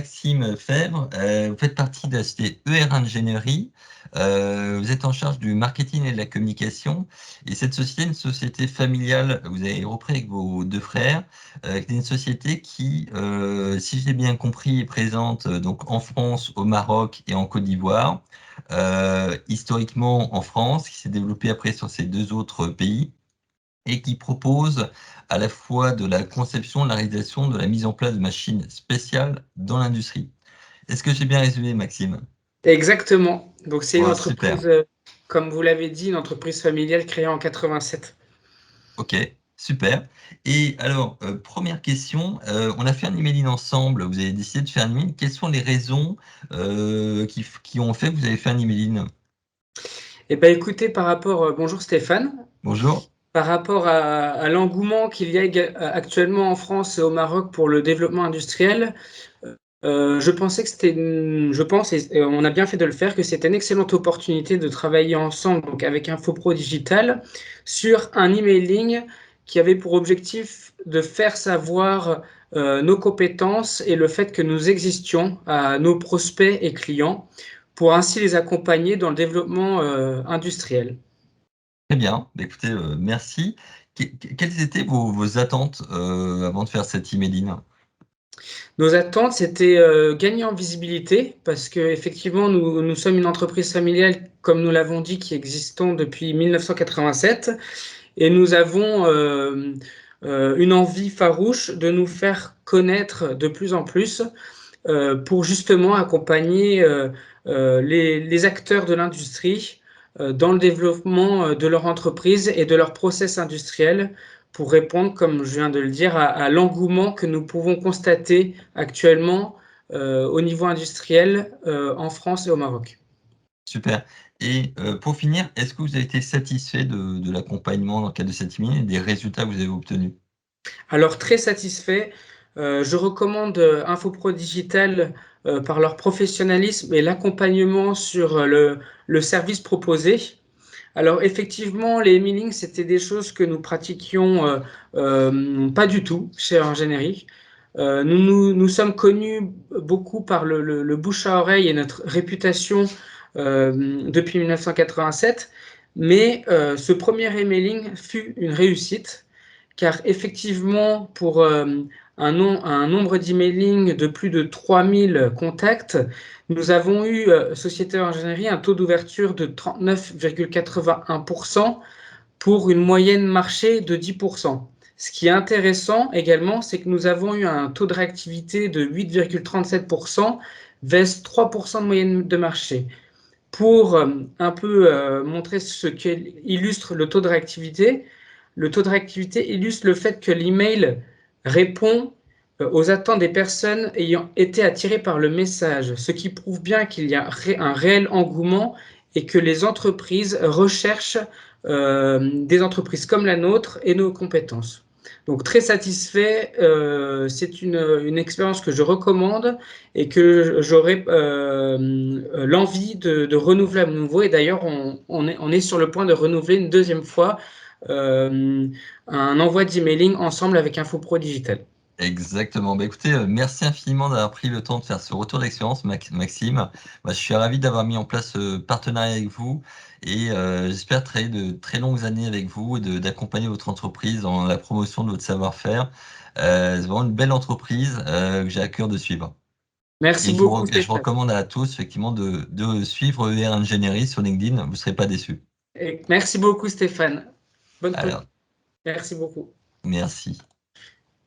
Maxime Fèvre, vous faites partie de la société ER Ingénierie. Vous êtes en charge du marketing et de la communication. Et cette société est une société familiale, vous avez repris avec vos deux frères, qui est une société qui, si j'ai bien compris, est présente donc en France, au Maroc et en Côte d'Ivoire. Historiquement en France, qui s'est développée après sur ces deux autres pays et qui propose à la fois de la conception, de la réalisation, de la mise en place de machines spéciales dans l'industrie. Est-ce que j'ai bien résumé, Maxime? Exactement. Donc, c'est une Oh, super. entreprise, comme vous l'avez dit, une entreprise familiale créée en 87. Ok, super. Et alors, première question, on a fait un emailing ensemble, vous avez décidé de faire un emailing. Quelles sont les raisons qui ont fait que vous avez fait un emailing? Eh bien, écoutez, bonjour Stéphane. Bonjour. Par rapport à l'engouement qu'il y a actuellement en France et au Maroc pour le développement industriel, je pensais que je pense, et on a bien fait de le faire, que c'était une excellente opportunité de travailler ensemble, donc avec Infopro Digital, sur un emailing qui avait pour objectif de faire savoir nos compétences et le fait que nous existions à nos prospects et clients pour ainsi les accompagner dans le développement industriel. Très bien. Bah, écoutez, merci. Quelles étaient vos attentes avant de faire cet emailing? Nos attentes, c'était gagner en visibilité parce qu'effectivement, nous sommes une entreprise familiale, comme nous l'avons dit, qui existons depuis 1987 et nous avons une envie farouche de nous faire connaître de plus en plus pour justement accompagner les acteurs de l'industrie dans le développement de leur entreprise et de leur process industriel pour répondre, comme je viens de le dire, à l'engouement que nous pouvons constater actuellement au niveau industriel en France et au Maroc. Super. Et pour finir, est-ce que vous avez été satisfait de l'accompagnement dans le cadre de cette emailing et des résultats que vous avez obtenus? Alors, très satisfait. Je recommande Infopro Digital par leur professionnalisme et l'accompagnement sur le service proposé. Alors, effectivement, les mailings, c'était des choses que nous pratiquions pas du tout chez Ingénierie. Nous sommes connus beaucoup par le bouche à oreille et notre réputation depuis 1987. Mais ce premier emailing fut une réussite car effectivement, pour un nombre d'emailing de plus de 3000 contacts, nous avons eu, Société Ingénierie, un taux d'ouverture de 39,81% pour une moyenne marché de 10%. Ce qui est intéressant également, c'est que nous avons eu un taux de réactivité de 8,37% vs 3% de moyenne de marché. Pour un peu montrer ce qui illustre le taux de réactivité, le taux de réactivité illustre le fait que l'email répond aux attentes des personnes ayant été attirées par le message, ce qui prouve bien qu'il y a un réel engouement et que les entreprises recherchent des entreprises comme la nôtre et nos compétences. Donc très satisfait, c'est une expérience que je recommande et que j'aurai l'envie de renouveler à nouveau. Et d'ailleurs, on est sur le point de renouveler une deuxième fois un envoi d'emailing ensemble avec Infopro Digital. Exactement. Bah, écoutez, merci infiniment d'avoir pris le temps de faire ce retour d'expérience, Maxime. Bah, je suis ravi d'avoir mis en place ce partenariat avec vous et j'espère travailler de très longues années avec vous et d'accompagner votre entreprise dans la promotion de votre savoir-faire. C'est vraiment une belle entreprise que j'ai à cœur de suivre. Merci Et beaucoup, je Stéphane. recommande à tous effectivement de suivre ER Ingénierie sur LinkedIn, vous ne serez pas déçus. Et merci beaucoup, Stéphane. Bonne Alors, Merci beaucoup. merci.